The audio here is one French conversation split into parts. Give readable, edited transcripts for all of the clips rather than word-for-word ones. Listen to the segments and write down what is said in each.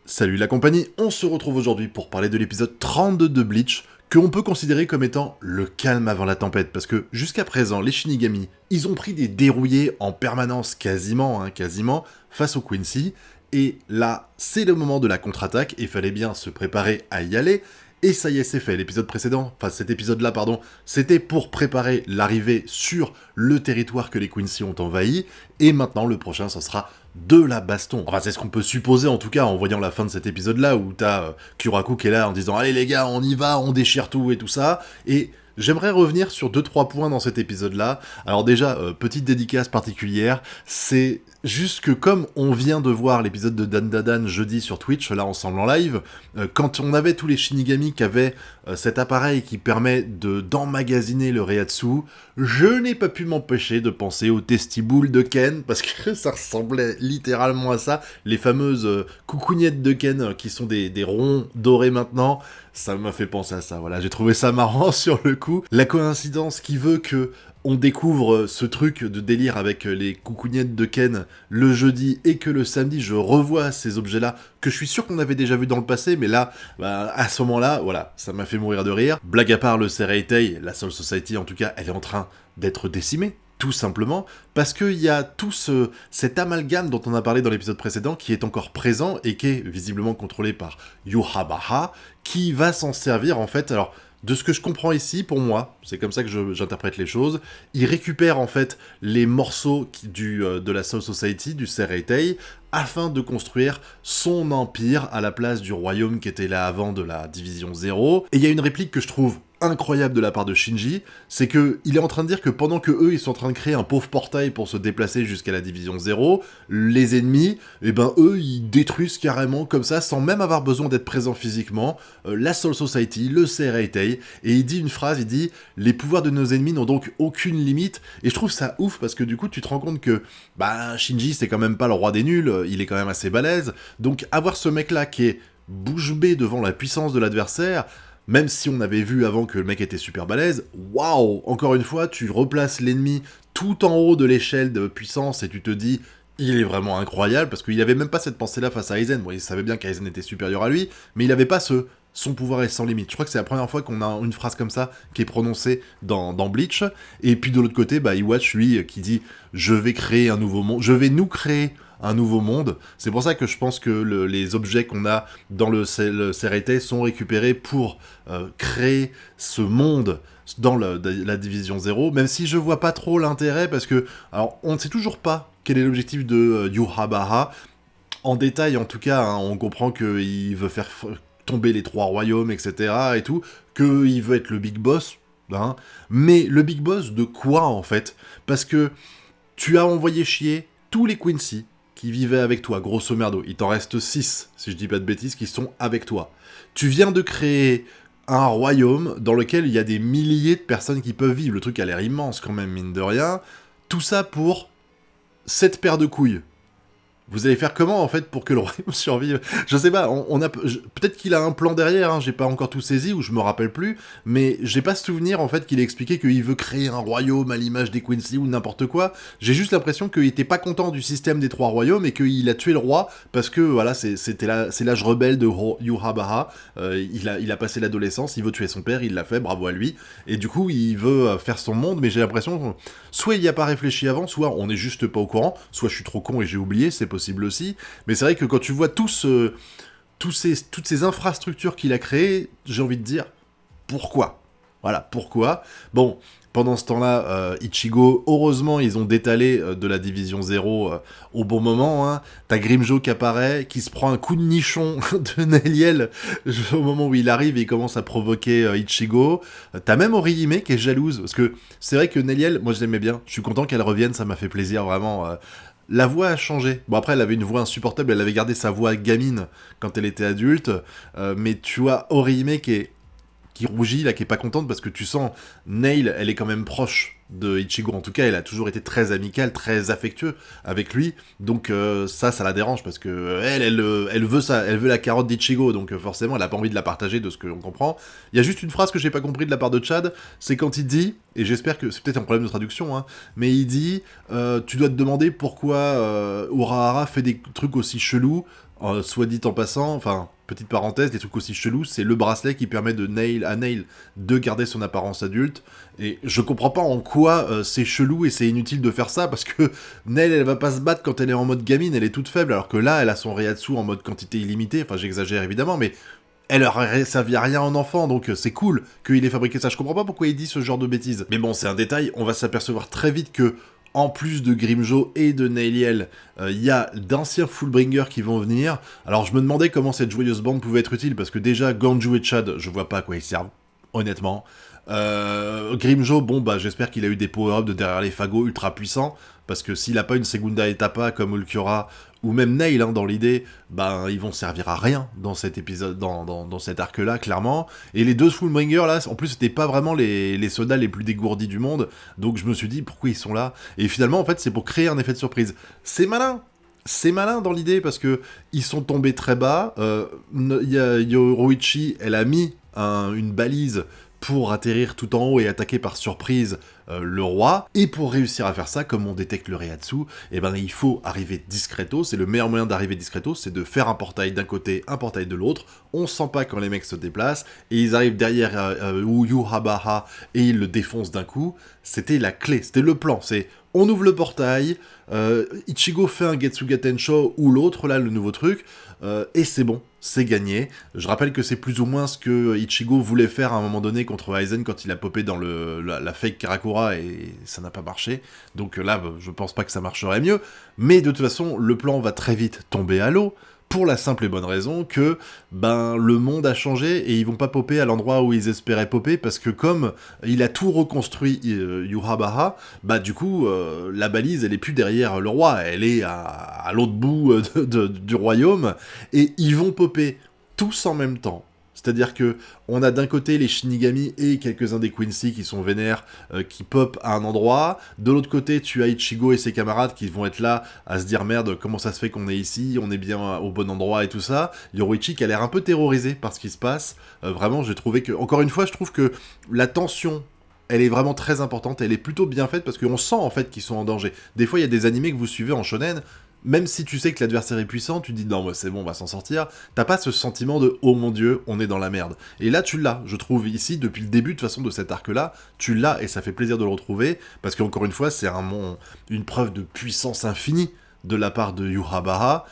Salut la compagnie, on se retrouve aujourd'hui pour parler de l'épisode 32 de Bleach, que on peut considérer comme étant le calme avant la tempête, parce que jusqu'à présent, les Shinigami, ils ont pris des dérouillés en permanence, quasiment, face au Quincy, et là, c'est le moment de la contre-attaque, et fallait bien se préparer à y aller, et ça y est, c'est fait. L'épisode précédent, enfin cet épisode-là, pardon, c'était pour préparer l'arrivée sur le territoire que les Quincy ont envahi, et maintenant le prochain, ça sera de la baston. Enfin, c'est ce qu'on peut supposer en tout cas en voyant la fin de cet épisode-là, où t'as Kuraku qui est là en disant « Allez les gars, on y va, on déchire tout et tout ça », et j'aimerais revenir sur 2-3 points dans cet épisode-là. Alors déjà, petite dédicace particulière, c'est juste que comme on vient de voir l'épisode de Dan Dadan jeudi sur Twitch, là ensemble en live, quand on avait tous les Shinigami qui avaient cet appareil qui permet d'emmagasiner le Reiatsu, je n'ai pas pu m'empêcher de penser au testiboules de Ken, parce que ça ressemblait littéralement à ça, les fameuses coucougnettes de Ken qui sont des ronds dorés maintenant. Ça m'a fait penser à ça, voilà, j'ai trouvé ça marrant sur le coup. La coïncidence qui veut que on découvre ce truc de délire avec les coucougnettes de Ken le jeudi et que le samedi je revois ces objets-là que je suis sûr qu'on avait déjà vu dans le passé, mais là, à ce moment-là, voilà, ça m'a fait mourir de rire. Blague à part, le Sereitei, la Soul Society en tout cas, elle est en train d'être décimée. Tout simplement, parce qu'il y a tout cet amalgame dont on a parlé dans l'épisode précédent qui est encore présent et qui est visiblement contrôlé par Yhwach, qui va s'en servir en fait. Alors, de ce que je comprends ici, pour moi, c'est comme ça que j'interprète les choses, il récupère en fait les morceaux de la Soul Society, du Sereitei, afin de construire son empire à la place du royaume qui était là avant de la Division 0. Et il y a une réplique que je trouve incroyable de la part de Shinji, c'est que il est en train de dire que pendant que eux ils sont en train de créer un pauvre portail pour se déplacer jusqu'à la Division 0, les ennemis, eux ils détruisent carrément comme ça sans même avoir besoin d'être présents physiquement la Soul Society, le Sereitei, et il dit une phrase, il dit « Les pouvoirs de nos ennemis n'ont donc aucune limite », et je trouve ça ouf parce que du coup tu te rends compte que Shinji c'est quand même pas le roi des nuls, il est quand même assez balèze, donc avoir ce mec là qui est bouche bée devant la puissance de l'adversaire, même si on avait vu avant que le mec était super balèze, waouh! Encore une fois, tu replaces l'ennemi tout en haut de l'échelle de puissance et tu te dis, il est vraiment incroyable, parce qu'il avait même pas cette pensée-là face à Aizen. Bon, il savait bien qu'Aizen était supérieur à lui, mais il avait pas son pouvoir est sans limite. Je crois que c'est la première fois qu'on a une phrase comme ça qui est prononcée dans Bleach. Et puis de l'autre côté, Iwatch, lui, qui dit « Je vais créer un nouveau monde, je vais nous créer un nouveau monde ». C'est pour ça que je pense que les objets qu'on a dans le Sereitei sont récupérés pour créer ce monde dans la Division 0, même si je vois pas trop l'intérêt, parce que, alors, on ne sait toujours pas quel est l'objectif de Yhwach. En détail, en tout cas, on comprend qu'il veut faire tomber les 3 royaumes, etc., et tout, qu'il veut être le big boss, mais le big boss de quoi, en fait? Parce que tu as envoyé chier tous les Quincy qui vivaient avec toi, grosso merdo. Il t'en reste 6, si je dis pas de bêtises, qui sont avec toi. Tu viens de créer un royaume dans lequel il y a des milliers de personnes qui peuvent vivre. Le truc a l'air immense quand même, mine de rien. Tout ça pour 7 paires de couilles. Vous allez faire comment, en fait, pour que le royaume survive? Je sais pas, peut-être qu'il a un plan derrière, j'ai pas encore tout saisi, ou je me rappelle plus, mais j'ai pas souvenir, en fait, qu'il ait expliqué qu'il veut créer un royaume à l'image des Quincy ou n'importe quoi. J'ai juste l'impression qu'il était pas content du système des 3 royaumes, et qu'il a tué le roi, parce que, voilà, c'est l'âge rebelle de Yhwach, il a passé l'adolescence, il veut tuer son père, il l'a fait, bravo à lui, et du coup, il veut faire son monde, mais j'ai l'impression, soit il y a pas réfléchi avant, soit on est juste pas au courant, soit je suis trop con et j'ai oublié, c'est possible aussi, mais c'est vrai que quand tu vois toutes ces infrastructures qu'il a créées, j'ai envie de dire, pourquoi? Voilà, pourquoi? Bon, pendant ce temps-là, Ichigo, heureusement, ils ont détalé de la Division 0 au bon moment, T'as Grimmjow qui apparaît, qui se prend un coup de nichon de Neliel au moment où il arrive et il commence à provoquer Ichigo. T'as même Orihime qui est jalouse, parce que c'est vrai que Neliel, moi je l'aimais bien, je suis content qu'elle revienne, ça m'a fait plaisir, vraiment. La voix a changé. Bon, après, elle avait une voix insupportable, elle avait gardé sa voix gamine quand elle était adulte, mais tu vois Orihime qui rougit, là, qui est pas contente, parce que tu sens, Nail, elle est quand même proche de Ichigo, en tout cas, elle a toujours été très amicale, très affectueuse avec lui, donc ça la dérange, parce que elle veut ça, elle veut la carotte d'Ichigo, donc forcément, elle a pas envie de la partager, de ce que l'on comprend. Il y a juste une phrase que j'ai pas compris de la part de Chad, c'est quand il dit, et j'espère que c'est peut-être un problème de traduction, mais il dit, tu dois te demander pourquoi Urahara fait des trucs aussi chelous soit dit en passant, enfin, petite parenthèse, des trucs aussi chelous, c'est le bracelet qui permet à Nail de garder son apparence adulte, et je comprends pas en quoi c'est chelou et c'est inutile de faire ça, parce que Nail, elle va pas se battre quand elle est en mode gamine, elle est toute faible, alors que là, elle a son Reiatsu en mode quantité illimitée, enfin j'exagère évidemment, mais elle aurait servi à rien en enfant, donc c'est cool qu'il ait fabriqué ça. Je comprends pas pourquoi il dit ce genre de bêtises. Mais bon, c'est un détail, on va s'apercevoir très vite que, en plus de Grimmjow et de Nailiel, il y a d'anciens Fullbringers qui vont venir. Alors je me demandais comment cette joyeuse bande pouvait être utile, parce que déjà, Ganju et Chad, je vois pas à quoi ils servent, honnêtement. Grimmjow, bon bah j'espère qu'il a eu des power-ups de derrière les fagots ultra puissants, parce que s'il a pas une Segunda Etapa comme Ulquiorra, ou même Nail, hein, dans l'idée, ben ils vont servir à rien dans cet épisode, dans cet arc-là, clairement. Et les deux Fullbringers, là, en plus, c'était pas vraiment les soldats les plus dégourdis du monde, donc je me suis dit, pourquoi ils sont là? Et finalement, en fait, c'est pour créer un effet de surprise. C'est malin dans l'idée, parce que ils sont tombés très bas, Yoruichi, elle a mis une balise pour atterrir tout en haut et attaquer par surprise le roi, et pour réussir à faire ça, comme on détecte le Reiatsu, eh ben il faut arriver discreto, c'est le meilleur moyen d'arriver discreto, c'est de faire un portail d'un côté, un portail de l'autre, on sent pas quand les mecs se déplacent, et ils arrivent derrière Yuhabaha, et ils le défoncent d'un coup. C'était la clé, c'était le plan, c'est on ouvre le portail, Ichigo fait un Getsuga Tensho ou l'autre, là, le nouveau truc, et c'est bon, c'est gagné. Je rappelle que c'est plus ou moins ce que Ichigo voulait faire à un moment donné contre Aizen quand il a popé dans la fake Karakura et ça n'a pas marché. Donc là, je pense pas que ça marcherait mieux. Mais de toute façon, le plan va très vite tomber à l'eau. Pour la simple et bonne raison que le monde a changé et ils vont pas popper à l'endroit où ils espéraient popper, parce que comme il a tout reconstruit Yuhabaha, du coup la balise elle est plus derrière le roi, elle est à l'autre bout du royaume, et ils vont popper tous en même temps. C'est-à-dire que on a d'un côté les Shinigami et quelques-uns des Quincy qui sont vénères, qui pop à un endroit. De l'autre côté, tu as Ichigo et ses camarades qui vont être là à se dire merde, comment ça se fait qu'on est ici, on est bien au bon endroit et tout ça. Yoruichi qui a l'air un peu terrorisé par ce qui se passe. Vraiment, j'ai trouvé que, encore une fois, je trouve que la tension, elle est vraiment très importante, elle est plutôt bien faite parce qu'on sent en fait qu'ils sont en danger. Des fois, il y a des animés que vous suivez en shonen, même si tu sais que l'adversaire est puissant, tu te dis non, c'est bon, on va s'en sortir. T'as pas ce sentiment de oh mon dieu, on est dans la merde. Et là, tu l'as, je trouve, ici, depuis le début de toute façon de cet arc-là, tu l'as et ça fait plaisir de le retrouver, parce qu'encore une fois, c'est une preuve de puissance infinie de la part de Yuhabaha,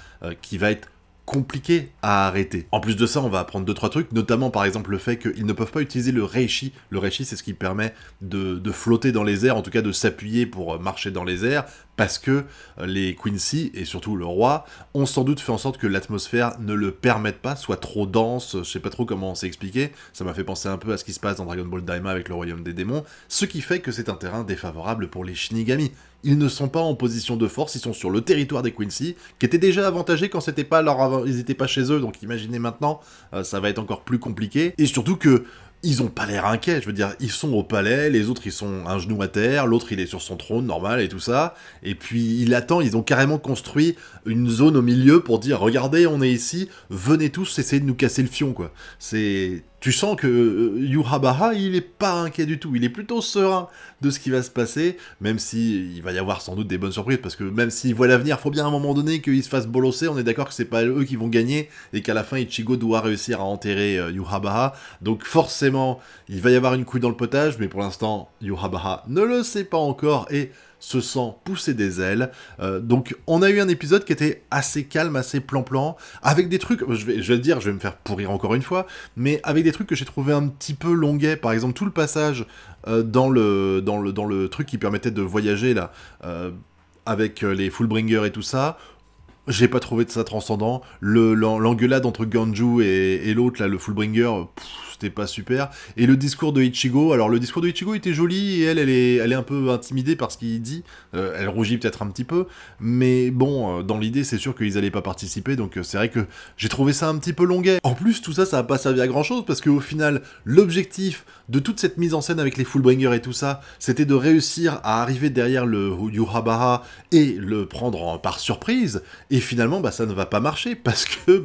qui va être compliqué à arrêter. En plus de ça, on va apprendre 2-3 trucs, notamment par exemple le fait qu'ils ne peuvent pas utiliser le Reishi. Le Reishi, c'est ce qui permet de flotter dans les airs, en tout cas de s'appuyer pour marcher dans les airs, parce que les Quincy, et surtout le roi, ont sans doute fait en sorte que l'atmosphère ne le permette pas, soit trop dense, je sais pas trop comment c'est expliqué, ça m'a fait penser un peu à ce qui se passe dans Dragon Ball Daima avec le royaume des démons, ce qui fait que c'est un terrain défavorable pour les Shinigami. Ils ne sont pas en position de force, ils sont sur le territoire des Quincy, qui était déjà avantagé quand ils étaient pas chez eux, donc imaginez maintenant, ça va être encore plus compliqué, et surtout que ils ont pas l'air inquiets, je veux dire, ils sont au palais, les autres ils sont un genou à terre, l'autre il est sur son trône normal et tout ça, et puis il attend, ils ont carrément construit une zone au milieu pour dire regardez on est ici, venez tous essayer de nous casser le fion quoi. Tu sens que Yuhabaha il est pas inquiet du tout, il est plutôt serein de ce qui va se passer, même si il va y avoir sans doute des bonnes surprises, parce que même s'il voit l'avenir, faut bien à un moment donné qu'ils se fassent bolosser, on est d'accord que c'est pas eux qui vont gagner, et qu'à la fin Ichigo doit réussir à enterrer Yuhabaha, donc forcément il va y avoir une couille dans le potage, mais pour l'instant Yuhabaha ne le sait pas encore, et se sent pousser des ailes. Donc on a eu un épisode qui était assez calme, assez plan-plan, avec des trucs, je vais le dire, je vais me faire pourrir encore une fois, mais avec des trucs que j'ai trouvé un petit peu longuets, par exemple tout le passage dans le truc qui permettait de voyager là, avec les Fullbringers et tout ça. J'ai pas trouvé de ça transcendant. L'engueulade entre Ganju et l'autre, là, le Fullbringer, c'était pas super. Et le discours de Ichigo, alors le discours de Ichigo était joli, et elle est un peu intimidée par ce qu'il dit. Elle rougit peut-être un petit peu, mais bon, dans l'idée, c'est sûr qu'ils allaient pas participer, donc c'est vrai que j'ai trouvé ça un petit peu longuet. En plus, tout ça, ça a pas servi à grand chose, parce qu'au final, l'objectif de toute cette mise en scène avec les Fullbringers et tout ça, c'était de réussir à arriver derrière le Yuhabaha et le prendre par surprise. Et finalement, ça ne va pas marcher, parce que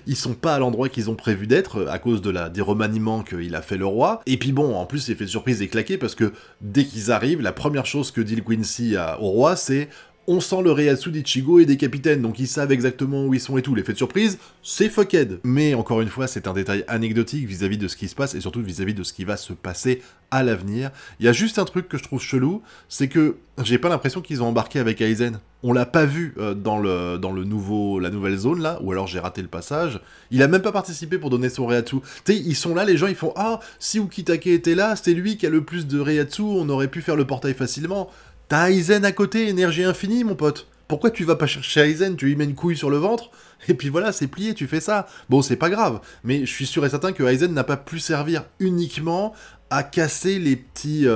ils sont pas à l'endroit qu'ils ont prévu d'être, à cause des remaniements qu'il a fait le roi. Et puis bon, en plus, l'effet de surprise est claqué, parce que dès qu'ils arrivent, la première chose que dit le Quincy au roi, c'est on sent le Reiatsu d'Ichigo et des capitaines, donc ils savent exactement où ils sont et tout. L'effet de surprise, c'est fuckhead. Mais encore une fois, c'est un détail anecdotique vis-à-vis de ce qui se passe et surtout vis-à-vis de ce qui va se passer à l'avenir. Il y a juste un truc que je trouve chelou, c'est que j'ai pas l'impression qu'ils ont embarqué avec Aizen. On l'a pas vu dans la nouvelle zone là, ou alors j'ai raté le passage. Il a même pas participé pour donner son Reiatsu. Tu sais, ils sont là, les gens ils font ah, si Ukitake était là, c'était lui qui a le plus de Reiatsu, on aurait pu faire le portail facilement. T'as Aizen à côté, énergie infinie mon pote. Pourquoi tu vas pas chercher Aizen, tu lui mets une couille sur le ventre, et puis voilà, c'est plié, tu fais ça. Bon, c'est pas grave, mais je suis sûr et certain que Aizen n'a pas pu servir uniquement à casser les petits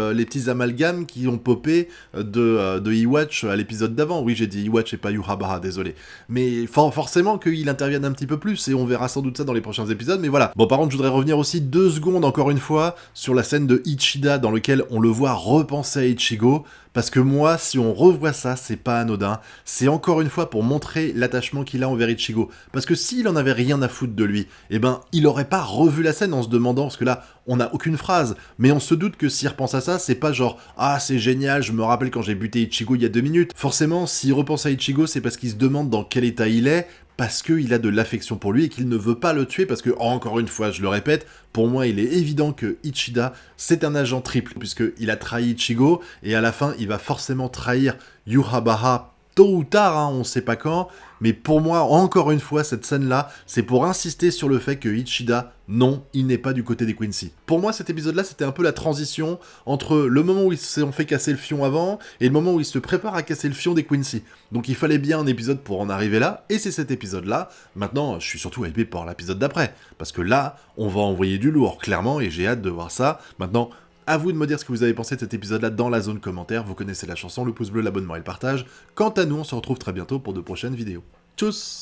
amalgames qui ont popé de Iwatch à l'épisode d'avant. Oui, j'ai dit Iwatch et pas Yuhabara, désolé. Mais forcément qu'il intervienne un petit peu plus, et on verra sans doute ça dans les prochains épisodes, mais voilà. Bon, par contre, je voudrais revenir aussi 2 secondes, encore une fois, sur la scène de Ichida, dans lequel on le voit repenser à Ichigo, parce que moi, si on revoit ça, c'est pas anodin. C'est encore une fois pour montrer l'attachement qu'il a envers Ichigo. Parce que s'il en avait rien à foutre de lui, eh ben, il aurait pas revu la scène en se demandant, parce que là, on n'a aucune phrase, mais on se doute que s'il repense à ça, c'est pas genre « Ah, c'est génial, je me rappelle quand j'ai buté Ichigo il y a 2 minutes ». Forcément, s'il repense à Ichigo, c'est parce qu'il se demande dans quel état il est, parce qu'il a de l'affection pour lui et qu'il ne veut pas le tuer, parce que, encore une fois, je le répète, pour moi, il est évident que Ichida, c'est un agent triple, puisqu'il a trahi Ichigo, et à la fin, il va forcément trahir Yuhabara tôt ou tard, hein, on sait pas quand, mais pour moi, encore une fois, cette scène-là, c'est pour insister sur le fait que Ichida, non, il n'est pas du côté des Quincy. Pour moi, cet épisode-là, c'était un peu la transition entre le moment où ils se sont fait casser le fion avant, et le moment où ils se préparent à casser le fion des Quincy. Donc il fallait bien un épisode pour en arriver là, et c'est cet épisode-là. Maintenant, je suis surtout hypé par l'épisode d'après, parce que là, on va envoyer du lourd, clairement, et j'ai hâte de voir ça. Maintenant, à vous de me dire ce que vous avez pensé de cet épisode-là dans la zone commentaire. Vous connaissez la chanson, le pouce bleu, l'abonnement et le partage. Quant à nous, on se retrouve très bientôt pour de prochaines vidéos. Tchuss!